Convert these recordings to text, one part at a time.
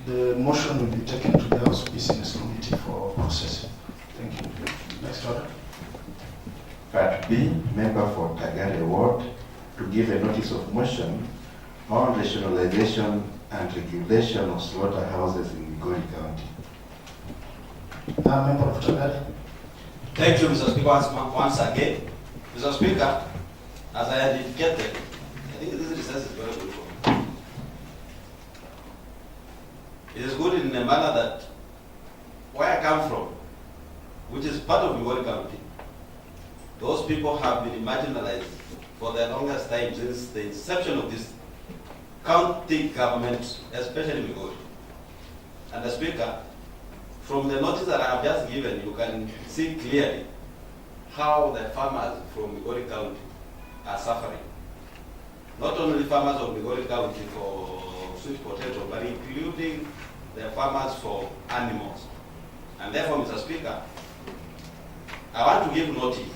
The motion will be taken to the House Business Committee for processing. Thank you. Next order. Part B, member for Tagare Ward, to give a notice of motion on rationalization and regulation of slaughterhouses in Migori County. Member of Tagare. Thank you, Mr. Speaker, once again. Mr. Speaker, as I had indicated, I think this recess is very good for me. It is good in a manner that where I come from, which is part of Migori County, those people have been marginalized for the longest time since the inception of this county government, especially Migori. And the Speaker, from the notice that I have just given, you can see clearly how the farmers from Migori County are suffering. Not only farmers of Migori County for sweet potato, but including the farmers for animals. And therefore, Mr. Speaker, I want to give notice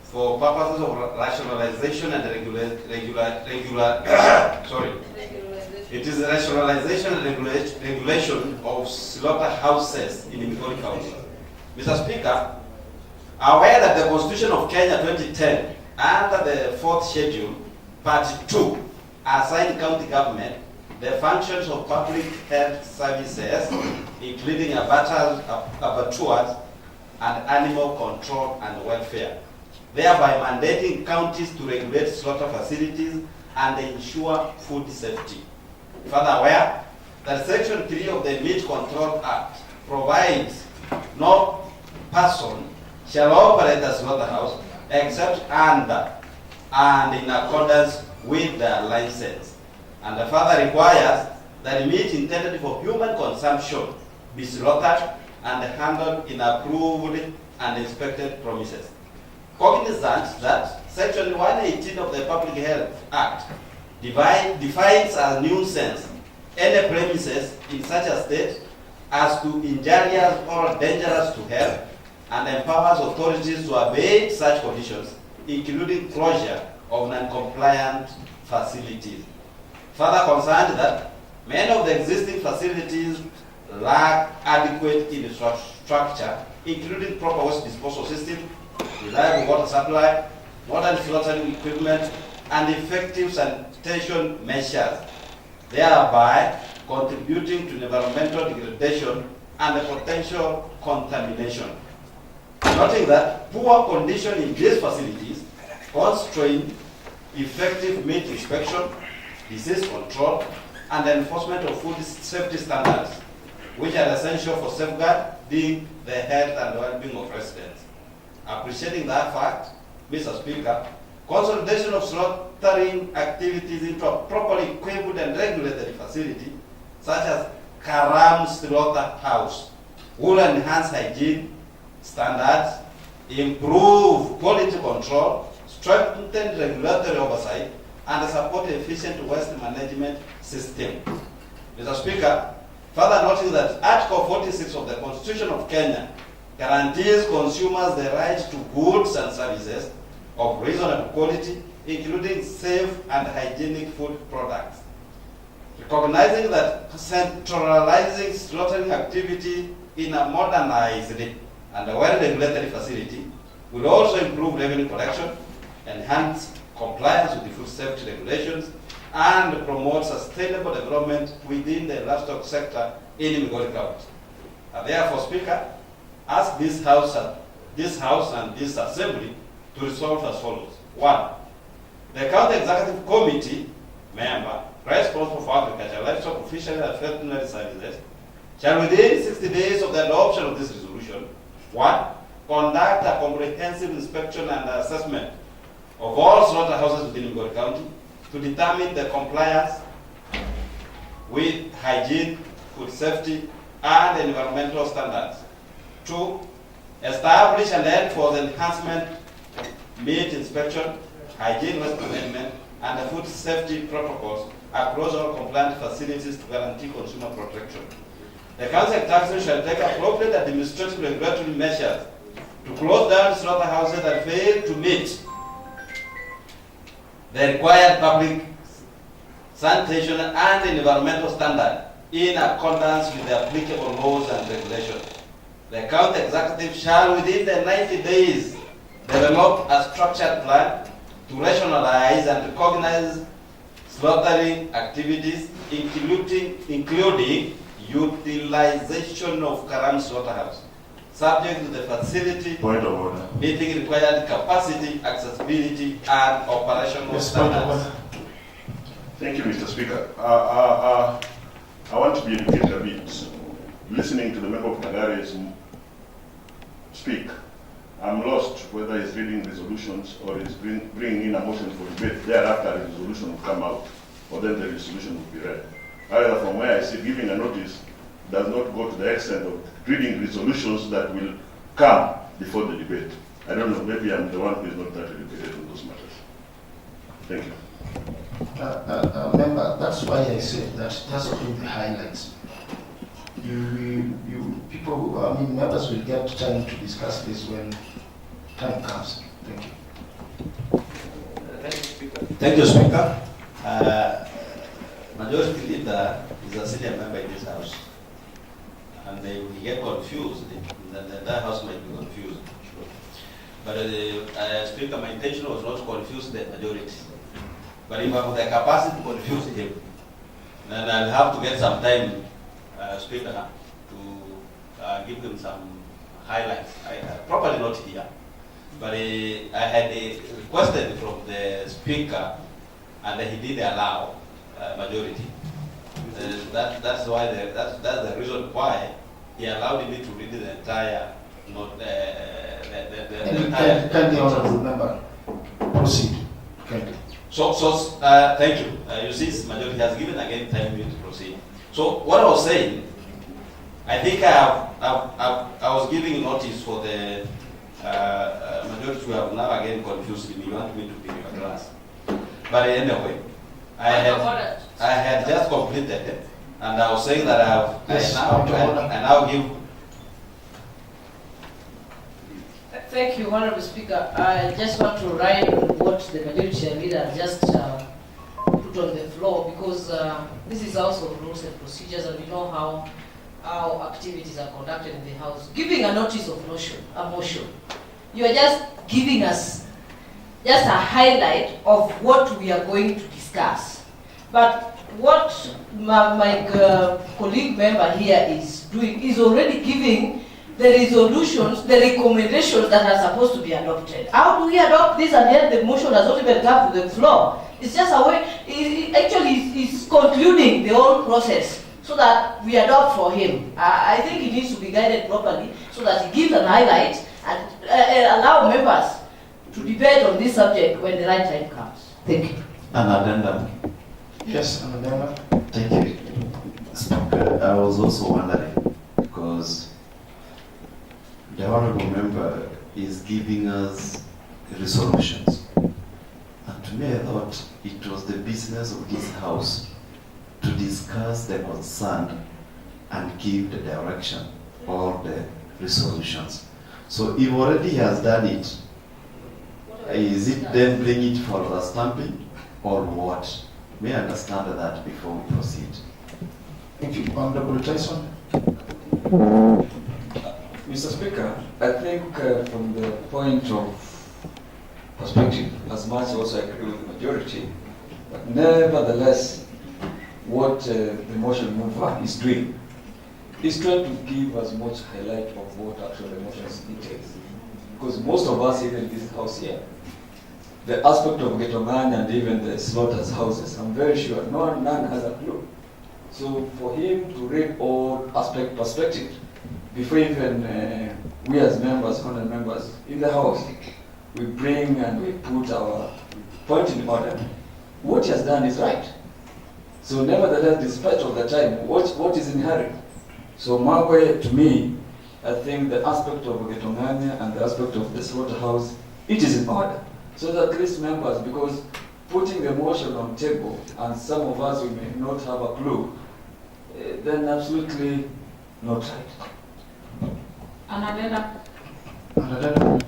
for purposes of rationalization and it is rationalization and regulation of slaughterhouses in Migori County. Mr. Speaker, aware that the Constitution of Kenya 2010, under the 4th schedule, Part 2, assigned county government the functions of public health services, including abattoirs and animal control and welfare, thereby mandating counties to regulate slaughter facilities and ensure food safety. Further aware that Section 3 of the Meat Control Act provides no person shall operate a slaughterhouse except under and in accordance with their license. And further requires that meat intended for human consumption be slaughtered and handled in approved and inspected premises. Cognizant that Section 118 of the Public Health Act defines as nuisance any premises in such a state as to injurious or dangerous to health, and empowers authorities to abate such conditions, including closure of non-compliant facilities. Further concerned that many of the existing facilities lack adequate infrastructure, including proper waste disposal system, reliable water supply, modern filtering equipment, and effective sanitation measures, thereby contributing to environmental degradation and the potential contamination. Noting that poor condition in these facilities constrain effective meat inspection, disease control, and enforcement of food safety standards, which are essential for safeguarding the health and well-being of residents. Appreciating that fact, Mr. Speaker, consolidation of slaughtering activities into a properly equipped and regulated facility, such as Karamu slaughterhouse, will enhance hygiene standards, improve quality control, strengthen regulatory oversight, and support efficient waste management system. Mr. Speaker, further noting that Article 46 of the Constitution of Kenya guarantees consumers the right to goods and services of reasonable quality, including safe and hygienic food products. Recognizing that centralizing slaughtering activity in a modernized and a well-regulated facility will also improve revenue collection, enhance compliance with the food safety regulations, and promote sustainable development within the livestock sector in Migori County. Therefore, Speaker, ask this House and this Assembly to resolve as follows. 1. The County Executive Committee member responsible for agriculture, livestock, fishery, and veterinary services shall within 60 days of the adoption of this resolution, 1. Conduct a comprehensive inspection and assessment of all slaughterhouses within Migori County to determine the compliance with hygiene, food safety, and environmental standards. 2. Establish and enforce enhancement meat inspection, hygiene, waste management, and the food safety protocols across all compliant facilities to guarantee consumer protection. The Council Taxation shall take appropriate administrative regulatory measures to close down slaughterhouses that fail to meet the required public sanitation and environmental standard in accordance with the applicable laws and regulations. The county executive shall, within the 90 days, develop a structured plan to rationalize and recognize slaughtering activities, including utilization of Karamu slaughterhouse, subject to the facility Point of order. meeting required capacity, accessibility, and operational Yes, point of standards. order. Thank you, Mr. Speaker. I want to be educated a bit. Listening to the member of Tagare speak, I'm lost whether he's reading resolutions or he's bringing in a motion for debate. Thereafter, a resolution will come out, or then the resolution will be read. However, from where I see, giving a notice does not go to the extent of reading resolutions that will come before the debate. I don't know, maybe I'm the one who is not that educated on those matters. Thank you. Member, that's why I said that just put the highlights. Members will get time to discuss this when time comes. Thank you. Thank you, Speaker. Majority Leader is a senior member in this House, and they will get confused. The entire House might be confused. But Speaker, my intention was not to confuse the majority. But if I have the capacity to confuse him, then I'll have to get some time, Speaker, to give him some highlights. Probably not here, but I had requested from the Speaker, and he did allow majority. That's why that's the reason why he allowed me to read the entire, not the entire. Kindly, honorable member, proceed. Kindly. So thank you. You see, majority has given again time for you to proceed. So what I was saying, I think I was giving notice for the majority who have now again confused me. You want me to be in your class. But anyway, I had just completed it, and I was saying that I now give. Thank you, Honorable Speaker. I just want to write what the majority leader just put on the floor, because this is also rules and procedures, and we know how activities are conducted in the House. Giving a notice of motion, you are just giving us just a highlight of what we are going to discuss. But what my colleague member here is doing is already giving the resolutions, the recommendations that are supposed to be adopted. How do we adopt this and yet the motion has not even come to the floor? It's just a way, it's concluding the whole process so that we adopt for him. I think it needs to be guided properly so that he gives an highlight and allow members to debate on this subject when the right time comes. Thank you. An addendum. Yes, an addendum. Thank you. Speaker, I was also wondering, because the honorable member is giving us resolutions. And to me, I thought it was the business of this House to discuss the concern and give the direction or the resolutions. So if already he has done it, is it then bring it for the stamping or what? May I understand that before we proceed? Thank you. Honorable Tyson. Mr. Speaker, I think from the point of perspective, as much also agree with the majority, but nevertheless, what the motion mover is doing is trying to give as much highlight of what actually the motion entails. Because most of us, even in this house here, the aspect of ghetto man and even the slaughters houses, I'm very sure none has a clue. So for him to read all aspect perspective, before even we as members, honored members in the House, we bring and we put our point in order. What he has done is right. So nevertheless, despite of the time, what is in hurry? So my way, to me, I think the aspect of Getomania and the aspect of the slaughterhouse, it is in order. So that at least members, because putting the motion on table, and some of us we may not have a clue, then absolutely not right. Another.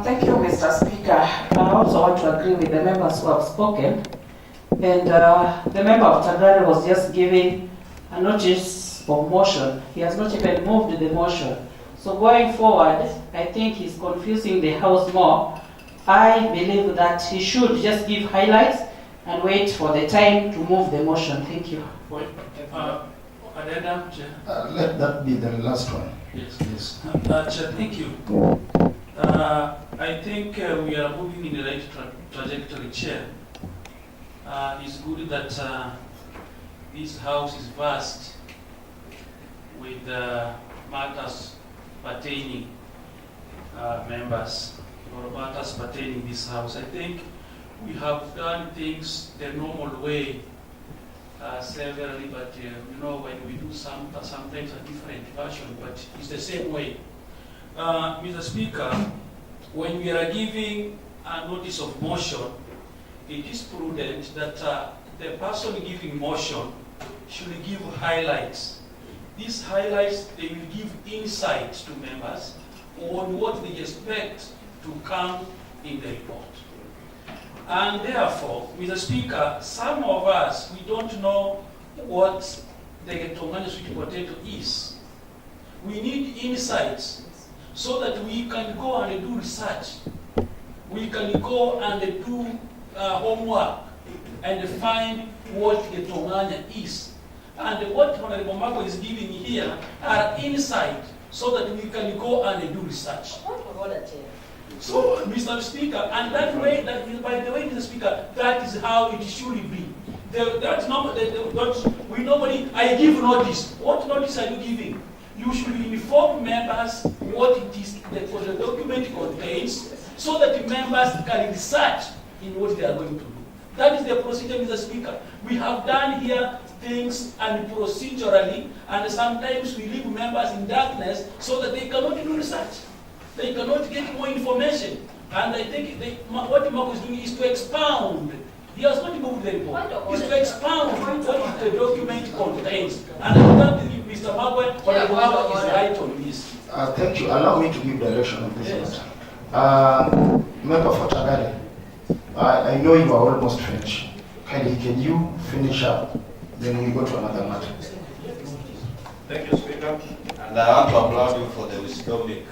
Thank you, Mr. Speaker. I also want to agree with the members who have spoken. And the member of Tagare was just giving a notice of motion. He has not even moved the motion. So going forward, I think he's confusing the House more. I believe that he should just give highlights and wait for the time to move the motion. Thank you. Addendum, Chair. Let that be the last one. Yes. Please. Chair, thank you. I think we are moving in the right trajectory, Chair. It's good that this House is vast with matters pertaining members or matters pertaining this House. I think we have done things the normal way severally, but when we do sometimes a different version, but it's the same way. Mr. Speaker, when we are giving a notice of motion, it is prudent that the person giving motion should give highlights. These highlights, they will give insight to members on what they expect to come in the report. And therefore, Mr. Speaker, some of us, we don't know what the Tonganya sweet potato is. We need insights so that we can go and do research. We can go and do homework and find what the Tonganya is. And what Honorable Mako is giving here are insight so that we can go and do research. So, Mr. Speaker, and that way, by the way, Mr. Speaker, that is how it should be. I give notice. What notice are you giving? You should inform members what it is what the document contains so that members can research in what they are going to do. That is the procedure, Mr. Speaker. We have done here things and procedurally, and sometimes we leave members in darkness so that they cannot do research. They cannot get more information. And I think what Mark is doing is to expound. He has not moved the report. It's to expound what the document contains. And I think Mr. Mark is right on this. Thank you. Allow me to give direction on this matter. Member for Tagare, I know you are almost finished. Can you finish up? Then we go to another matter. Thank you, Speaker. And I want to applaud you for the wisdomic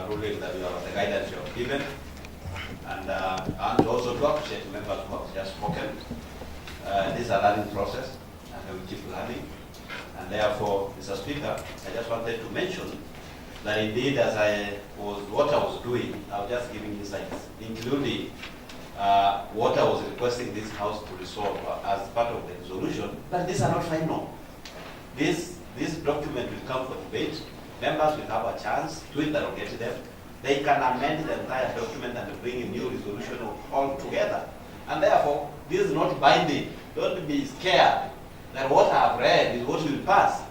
ruling that you have, the guidance you have given. And I want to also appreciate members who have just spoken. This is a learning process, and we will keep learning. And therefore, Mr. Speaker, I just wanted to mention that indeed, what I was doing, I was just giving insights, including what I was requesting this House to resolve as part of the resolution. But these are not final. This document will come for debate. Members will have a chance to interrogate them. They can amend the entire document and bring a new resolution all together. And therefore, this is not binding. Don't be scared that what I have read is what will pass.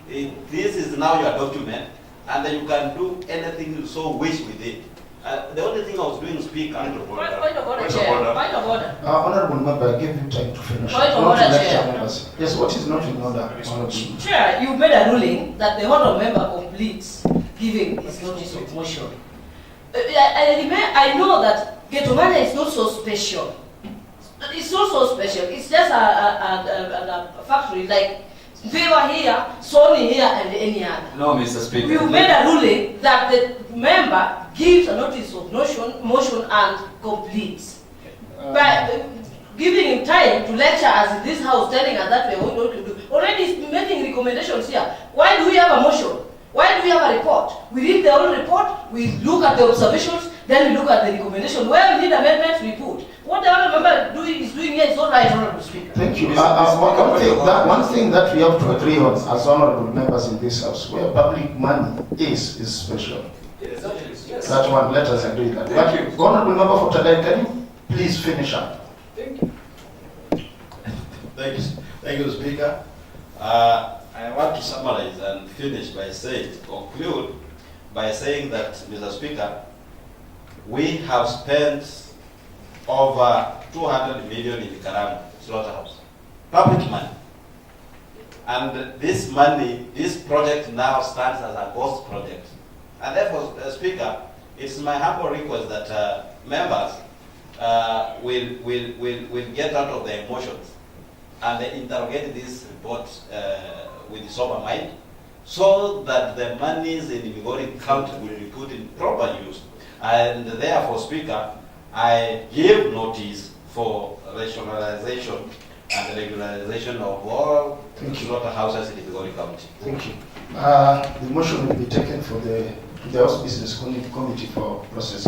This is now your document, and then you can do anything you so wish with it. The only thing I was doing, Speaker. Point of order, Chair. Point of order. Honorable Member, I give you time to finish. Point of order, Chair. Yes, what is not in order? Chair, you made a ruling that the honourable member completes giving his notice of motion. I know that Getomania is not so special. It's not so special. It's just a factory like they were here, Sony here, and any other. No, Mr. Speaker. You made a ruling that the member gives a notice of motion and completes. By giving him time to lecture us in this House, telling us that we are going to do. Already making recommendations here. Why do we have a motion? Why do we have a report? We read the whole report, we look at the observations, then we look at the recommendation. Where we need amendments, we put. What the other member is doing here is not right, Honorable Speaker. Thank you. One thing that we have to agree on as honorable members in this House, where public money is special. Yes. That one, let us agree that. But honorable member for Tagare, can you please finish up? Thank you. Thank you, Speaker. I want to summarize and finish by conclude by saying that, Mr. Speaker, we have spent over 200 million in Karamu slaughterhouse, public money. And this money, this project now stands as a ghost project. And therefore, Speaker, it's my humble request that members will get out of their emotions and they interrogate this report with sober mind, so that the monies in Migori County will be put in proper use. And therefore, Speaker, I give notice for rationalization and regularization of all slaughterhouses in Migori County. Thank you. The motion will be taken for the House Business Committee for process.